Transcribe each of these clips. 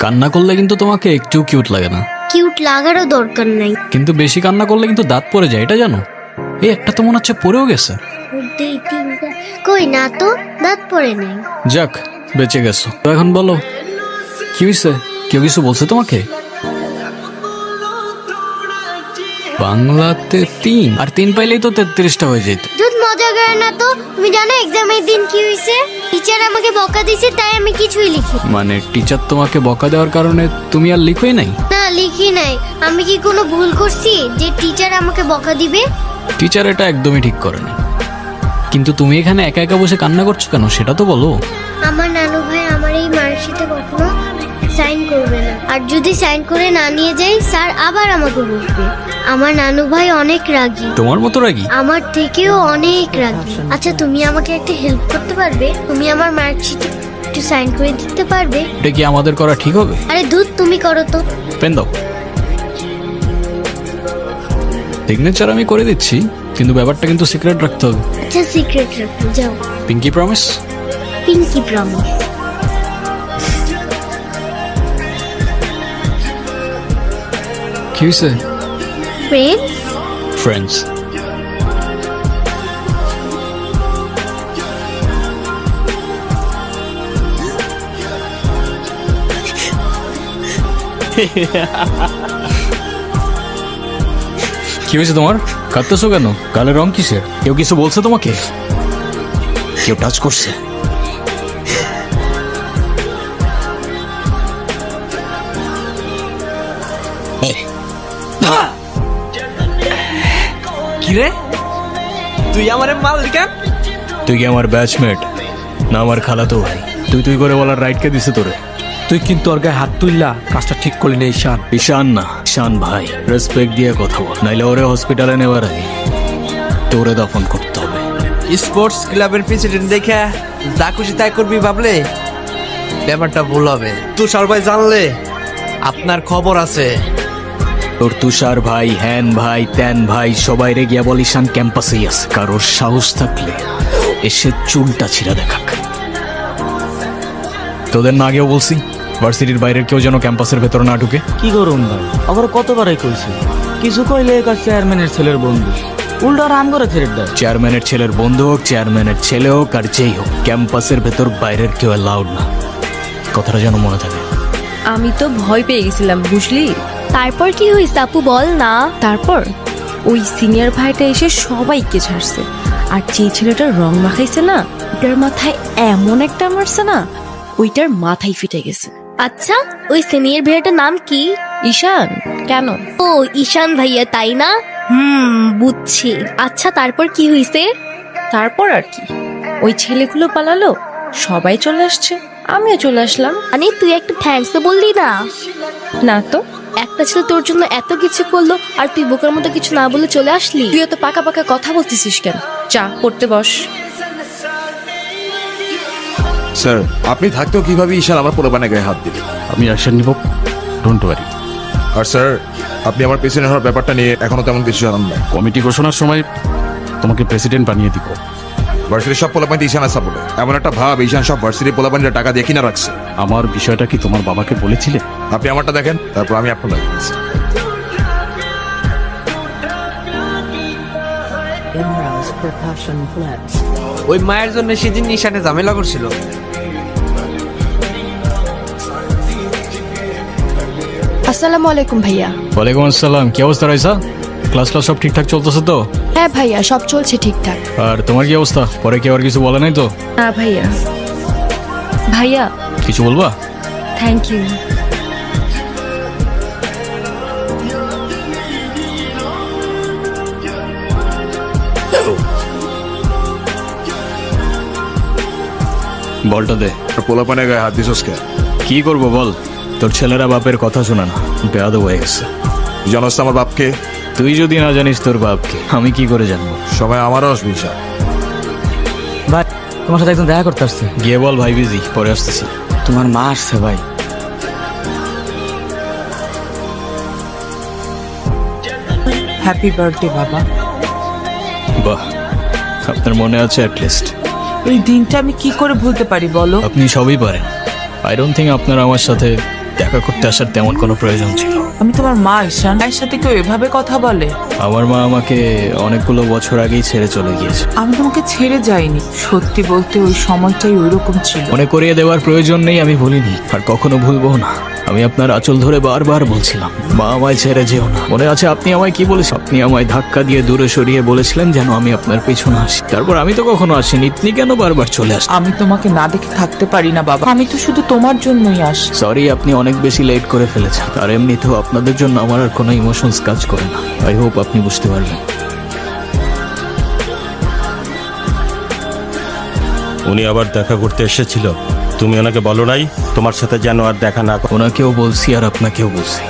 কান্না করলে কিন্তু তোমাকে একটু কিউট লাগে না। কিউট লাগারও দরকার নাই। কিন্তু বেশি কান্না করলে কিন্তু দাঁত পড়ে যায়, এটা জানো? এই একটা তো মনে হচ্ছে পড়েও গেছে। কই না তো, দাঁত পড়ে নাই। যাক, বেঁচে গেছো। তো এখন বলো কি হয়েছে? কেউ কিছু বলছে তোমাকে? বাংলাতে 3 আর 3 পাইলেই তো 33টা হয়ে যেত। দুধ মজা করে না তো। তুমি জানো এক্সামের দিন কি হয়েছে? টিচার আমাকে বকা দিয়েছে, তাই আমি কিছুই লিখি। মানে টিচার তোমাকে বকা দেওয়ার কারণে তুমি আর লিখোই নাই? না, লিখি নাই। আমি কি কোনো ভুল করছি যে টিচার আমাকে বকা দিবে? টিচার এটা একদমই ঠিক করেনি। কিন্তু তুমি এখানে একা একা বসে কান্না করছো কেন সেটা তো বলো। আমার নানু ভাই আমার এই মার্কশিটে কখনো সাইন করবে না, আর যদি সাইন করে না নিয়ে যাই স্যার আবার আমাকে বকবে। আমার নানু ভাই অনেক রাগী। তোমার মতো রাগী? আমার থেকেও অনেক রাগী। আচ্ছা, তুমি আমাকে একটা হেল্প করতে পারবে? তুমি আমার মার্কশিটে একটু সাইন করে দিতে পারবে? এটা কি আমাদের করা ঠিক হবে? আরে দুধ, তুমি করো তো। পেন দাও। সিগনেচার আমি করে দিচ্ছি, কিন্তু ব্যাপারটা কিন্তু সিক্রেট রাখতে হবে। আচ্ছা, সিক্রেট রাখো, যাও। Pinky promise? Pinky promise. কি হয়েছে? ফ্রেন্ডস। ফ্রেন্ডস। কি হয়েছে তোমার? কাঁদতেছো কেন? গালের রং কিসের? কেউ কিছু বলছে তোমাকে? কেউ টাচ করছে? কিরে, তুই আমার মালিকান? তুই কি আমার ব্যাচমেট না আমার খালাতো ভাই? তুই তুই করে বলার রাইট কে দিছে তোরে? তুই কিন্তু ওর গায়ে হাত তুললা, কাজটা ঠিক করলি না ঈশান। ঈশান না, ঈশান ভাই। রেসপেক্ট দিয়ে কথা বল, নাইলে ওরে হসপিটালে নেবার আগে তোরে দফন করতে হবে। স্পোর্টস ক্লাবের প্রেসিডেন্ট দেখে যা খুশি তাই করবি ভাবলে ব্যাপারটা ভুল হবে। তুষার ভাই জানলে আপনার খবর আছে। তোর তুষার ভাই, হ্যান ভাই, ত্যান ভাই সবাই রে গিয়া বল ঈশান ক্যাম্পাসেই আছে। কারোর সাহস থাকলে এসে চুলটা ছিঁড়া দেখাক। তোদের না আগেও বলছি ভার্সিটির বাইরের কেউ যেন ক্যাম্পাসের ভেতর না ঢুকে। কি করুন ভাই, আবার কতবারই কইছি, কিছু কইলে কাজ চেয়ারম্যানের ছেলের বন্ধু, উল্টা রাম করে ছেড়ে দেয়। চেয়ারম্যানের ছেলের বন্ধু হোক, চেয়ারম্যানের ছেলে হোক, আর যেই হোক, ক্যাম্পাসের ভেতর বাইরের কেউ অ্যালাউড না। কথাটা যেন মনে থাকে। আমি তো ভয় পেয়ে গেছিলাম, বুঝলি? তারপর কি হয়েছে আপু, বল না। তারপর ওই সিনিয়র ভাইটা এসে সবাইকে ছাড়ছে, আর যে ছেলেটার রং মাখাইছে না, ওটার মাথায় এমন একটা মারছে না, ওইটার মাথায় ফিটে গেছে। আচ্ছা, ওই সিনিয়র ভাইয়াটার নাম কি? ঈশান। কেন? ও, ঈশান ভাইয়া, তাই না? বুঝছি। আচ্ছা, তারপর কি হয়েছে? তারপর আর কি, ওই ছেলেগুলো পালালো, সবাই চলে আসছে, আমিও চলে আসলাম। মানে তুই একটা থ্যাঙ্কস তো বললি না? না তো। একটা ছেলে তোর জন্য এত কিছু করলো, আর তুই বোকার মতো কিছু না বলে চলে আসলি? তুই এত পাকা পাকা কথা বলতেছিস কেন? চা পড়তে বস। স্যার, আপনি থাকতেও কিভাবে ঈশান আমার পোলাপানের গায়ে হাত দিলেন? আমি অ্যাকশন নিব, ডোন্ট ওয়ারি। আর স্যার, আপনি আমার প্রেসিডেন্ট হওয়ার ব্যাপারটা নিয়ে এখনো তেমন কিছু জানান না। কমিটি ঘোষণার সময় তোমাকে প্রেসিডেন্ট বানিয়ে দিব। ভার্সিটির সব পোলাপানি ঈশানের সাপোর্টে। এমন একটা ভাব ঈশান সব ভার্সিটির পোলাপানিরা টাকা দিয়ে কিনা রাখছে। আমার বিষয়টা কি তোমার বাবাকে বলেছিলে? আপনি আমারটা দেখেন, তারপর আমি আপনার দেখছি। ওই মায়ের জন্য সেদিন ঈশানে ঝামেলা করছিল। আসসালামু আলাইকুম ভাইয়া। ওয়ালাইকুম আসসালাম। কি অবস্থা রয়েছে? ক্লাস সব ঠিকঠাক চলতেছে তো? হ্যাঁ ভাইয়া, সব চলছে ঠিকঠাক। আর তোমার কি অবস্থা? পরে কেউ আর কিছু বলে নাই তো? না ভাইয়া। ভাইয়া, কিছু বলবা? Thank you. বলটা দে। পোলাপানের গায়ে হাত দিছস কে? কি করবো বল, তোর ছেলেরা বাপের কথা শোনা না, বেয়াদব হয়ে গেছে। জানোস তো আমার বাপকে? তুই যদি না জানিস তোর বাপকে, আমি কি করে জানবো? সময় আমারও আসবে ঈশান। ভাই, তোমার সাথে একদম দেখা করতে আসছে। গিয়ে বল ভাই বিজি, পরে আসতেছি। তোমার মা আসছে ভাই। হ্যাপি বার্থডে বাবা। বাহ, আপনার মনে আছে অ্যাটলিস্ট। এই দিনটা আমি কি করে ভুলতে পারি বলো? আপনি সবই পারেন। আই ডোন্ট থিঙ্ক আপনার আমার সাথে দেখা করতে আসার তেমন কোনো প্রয়োজন ছিল। আমি তোমার মা ঈশান, মায়ের সাথে কেউ এভাবে কথা বলে? আমার মা আমাকে অনেকগুলো বছর আগেই ছেড়ে চলে গিয়েছে। আমি তোমাকে ছেড়ে যাইনি, সত্যি বলতে ওই সময়টাই ওইরকম ছিল। মনে করিয়ে দেওয়ার প্রয়োজন নেই, আমি ভুলিনি আর কখনো ভুলবো না। আমি আপনার আঁচল ধরে বারবার বলছিলাম, মা আমায় ছেড়ে যেও না। মনে আছে আপনি আমায় কি বলেছেন? আপনি আমায় ধাক্কা দিয়ে দূরে সরিয়ে বলেছিলেন যেন আমি আপনার পেছনে আসি। তারপর আমি তো কখনো আসিনি, আপনি কেন বারবার চলে আসেন? আমি তোমাকে না দেখে থাকতে পারি না বাবা, আমি তো শুধু তোমার জন্যই আসি। সরি, আপনি অনেক বেশি লেট করে ফেলেছেন। আর এমনিতেও আপনাদের জন্য আমার আর কোনো ইমোশনস কাজ করে না। আই হোপ আপনি বুঝতে পারবেন। উনি আবার দেখা করতে এসেছিল, তুমি ওনাকে বলো নাই তোমার সাথে যেন আর দেখা না করে? ওনাকেও বলছি আর আপনাকেও বলছি,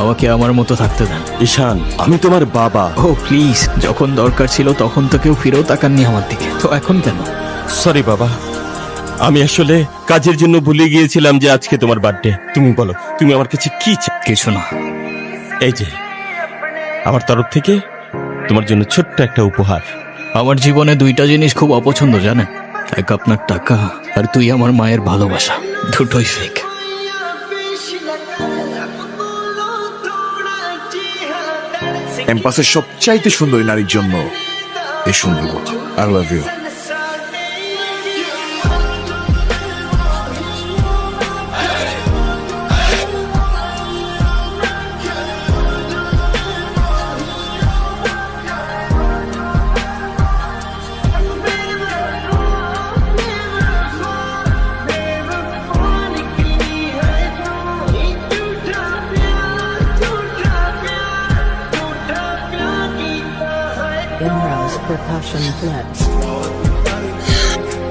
আমাকে আমার মতো থাকতে দেন। ঈশান, আমি তোমার বাবা। ও প্লিজ, যখন দরকার ছিল তখন তো কেউ ফিরেও তাকাননি আমার দিকে, তো এখন কেন? সরি বাবা, আমি আসলে কাজের জন্য ভুলে গিয়েছিলাম যে আজকে তোমার বার্থডে। তুমি বলো, তুমি আমার কাছে কি চাও? কিছু না, এই যে আমার তরফ থেকে তোমার জন্য ছোট্ট একটা উপহার। আমার জীবনে দুইটা জিনিস খুব অপছন্দ জানেন, এক আপনার টাকা আর তুই আমার মায়ের ভালোবাসা, দুটোই ফেক। ক্যাম্পাসের সবচাইতে সুন্দরী নারীর জন্য এই সুন্দর কথা। I love you.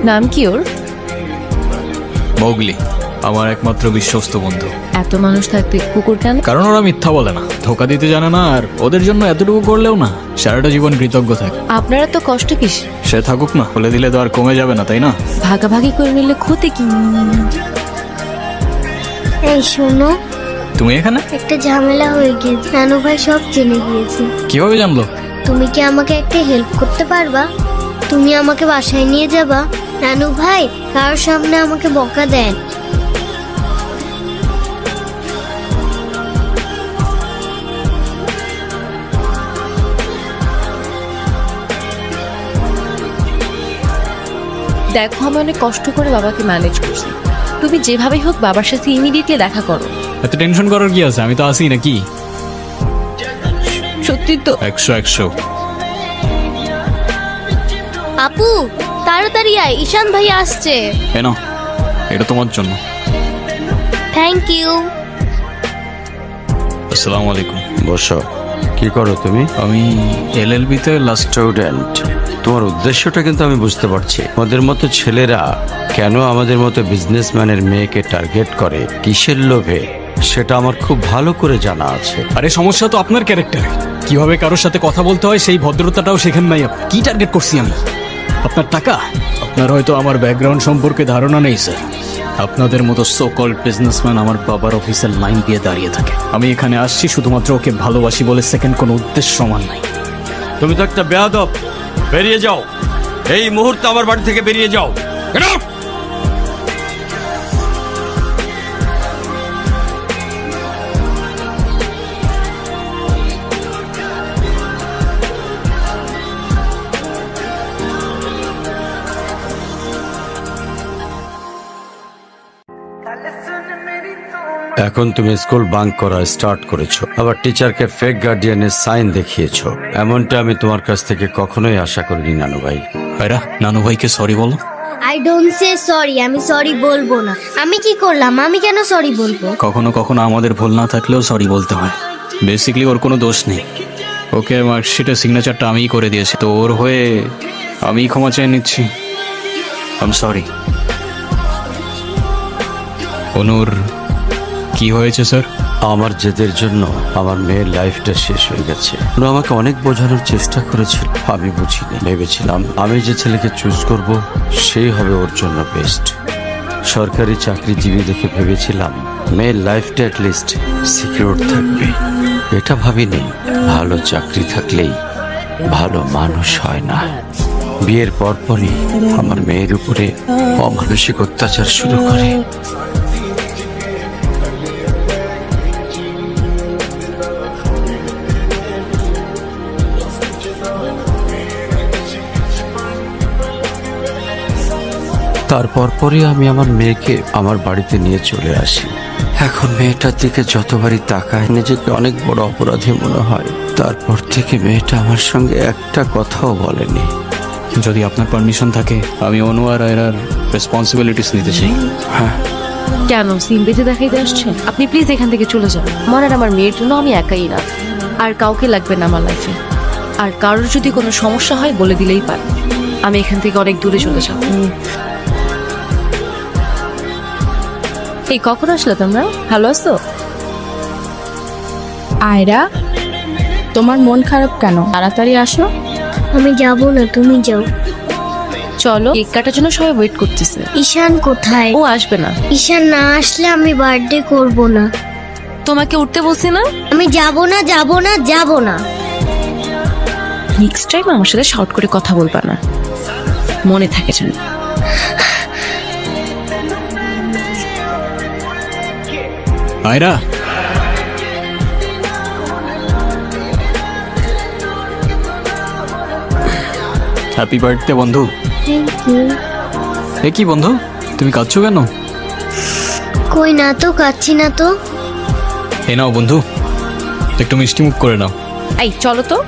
নাম কি ওর? মৌগলি, আমার একমাত্র বিশ্বস্ত বন্ধু। এত মানুষ থাকতে কুকুর কেন? কারণ ওরা মিথ্যা বলে না, ধোকা দিতে জানে না, আর ওদের জন্য এতটুকু করলেও না সারাটা জীবন কৃতজ্ঞ থাকে। আপনারা তো কষ্ট কিস? সে থাকুক না, বলে দিলে তো আর কমে যাবে না, তাই না? ভাগাভাগি করে নিলে ক্ষতি কি? এই শোনো, তুমি এখানে? একটা ঝামেলা হয়ে গিয়েছে, নানু ভাই সব জেনে গিয়েছে। কিভাবে জানলো? তুমি কি আমাকে একটা হেল্প করতে পারবা? তুমি আমাকে বাসায় নিয়ে যাবা? নানু ভাই কারোর সামনে আমাকে বকা দেন। দেখো, আমি অনেক কষ্ট করে বাবাকে ম্যানেজ করছি। তুমি যেভাবেই হোক বাবার সাথে ইমিডিয়েটলি দেখা করো। এত টেনশন করার কি আছে? আমি তো আসি নাকি। সত্যি তো? 100 আপু তাড়াতাড়ি আয়, ঈশান ভাই আসছে। কেন? এটা তোমার জন্য। Thank you. আসসালামু আলাইকুম। বসো। কি করো তুমি? আমি LLB তে লাস্ট। স্টুডেন্ট, তোমার উদ্দেশ্যটা কিন্তু আমি বুঝতে পারছি। ওদের মতো ছেলেরা কেন আমাদের মতো বিজনেসম্যানের মেয়েকে টার্গেট করে, কিসের লোভে, সেটা আমার খুব ভালো করে জানা আছে। আরে সমস্যা তো আপনার ক্যারেক্টারে। কিভাবে কারোর সাথে কথা বলতে হয় সেই ভদ্রতাটাও শেখেন নাই আপনি। কি টার্গেট করছি আমি? আপনার টাকা? আপনার হয়তো আমার ব্যাকগ্রাউন্ড সম্পর্কে ধারণা নেই স্যার। আপনাদের মতো সো কল্ড বিজনেসম্যান আমার বাবার অফিসের লাইন দিয়ে দাঁড়িয়ে থাকে। আমি এখানে আসছি শুধুমাত্র ওকে ভালোবাসি বলে, সেকেন্ড কোনো উদ্দেশ্য সমান নাই। তুমি তো একটা বেয়াদব। বেরিয়ে যাও, এই মুহূর্তে আমার বাড়ি থেকে বেরিয়ে যাও। Get out! এখন তুমি স্কুল বাঙ্ক করা স্টার্ট করেছো, আবার টিচারকে ফেক গার্ডিয়ানের সাইন দেখিয়েছো। এমনটা আমি তোমার কাছ থেকে কখনোই আশা করিনি নানু ভাই। ভাইরা, নানু ভাইকে সরি বলো। আই ডোন্ট সে সরি, আমি সরি বলবো না। আমি কি করলাম? আমি কেন সরি বলবো? কখনো কখনো আমাদের ভুল না থাকলেও সরি বলতে হয়। বেসিক্যালি ওর কোনো দোষ নেই। ওকে মার্কশিটের সিগনেচারটা আমিই করে দিয়েছি, তো ওর হয়ে আমিই ক্ষমা চেয়ে নিচ্ছি। I am sorry. অনুর, কি হয়েছে স্যার? আমার জেদের জন্য আমার মেয়ের লাইফটা শেষ হয়ে গেছে। ওরা আমাকে অনেক বোঝানোর চেষ্টা করেছিল, আমি বুঝিনি। ভেবেছিলাম আমি যে ছেলেকে চুজ করব সেই হবে ওর জন্য বেস্ট। সরকারি চাকরিজীবী দেখে ভেবেছিলাম মেয়ের লাইফটা অ্যাটলিস্ট সিকিউর থাকবে। এটা ভাবিনি ভালো চাকরি থাকলেই ভালো মানুষ হয় না। বিয়ের পরপরই আমার মেয়ের উপরে অমানসিক অত্যাচার শুরু করে। আর পরপরই আমি আমার মেয়েকে আমার বাড়িতে নিয়ে চলে আসি। এখন মেয়েটার দিকে যতবারই তাকায় নিজেকে অনেক বড় অপরাধী মনে হয়। তারপর থেকে মেয়েটা আমার সঙ্গে একটা কথাও বলেনি। যদি আপনার পারমিশন থাকে আমি অনু আর আয়রার রেসপন্সিবিলিটিস নিতে চাই। হ্যাঁ, কেন সিম বেঁধে দেখাইতে আসছেন? আপনি প্লিজ এখান থেকে চলে যান। আমার আর আমার মেয়ের জন্য আমি একাই না, আর কাউকে লাগবে না আমার লাইফে। আর কারোর যদি কোনো সমস্যা হয় বলে দিলেই পারে। আমি এখান থেকে অনেক দূরে চলে যাব। এই কখন আসলে তোমরা? ভালো আছো? আয়রা, তোমার মন খারাপ কেন? তাড়াতাড়ি আসো। আমি যাব না, তুমি যাও। চলো, কেক কাটার জন্য সবাই ওয়েট করতেছে। ঈশান কোথায়? ও আসবে না। ঈশান না আসলে আমি বার্থডে করব না। তোমাকে উঠতে বলছি না? আমি যাব না, যাব না, যাব না। নেক্সট টাইম আমার সাথে শর্ট করে কথা বলবা না, মনে থাকে যেন। আয়রা, হ্যাপি বার্থডে বন্ধু। Thank you. এ কি বন্ধু, তুমি কাঁদছো কেন? কই না তো, কাচ্ছি না তো। এ নাও বন্ধু, একটু মিষ্টি মুখ করে নাও। এই চলো তো।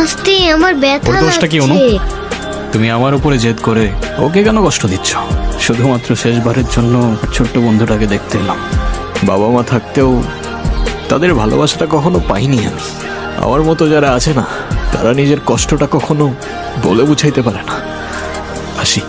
আস্তে, আমার ব্যথা ওর দোষটা কি অনু? লাগছে। তুমি আমার উপরে জেদ করে ওকে কেন কষ্ট দিচ্ছ? শুধুমাত্র শেষবারের জন্য ছোট্ট বন্ধুটাকে দেখতে এলাম। বাবা মা থাকতেও তাদের ভালোবাসাটা কখনো পাইনি আমি। আমার মতো যারা আছে না, তারা নিজের কষ্টটা কখনো বলে বুঝাইতে পারে না। আসি।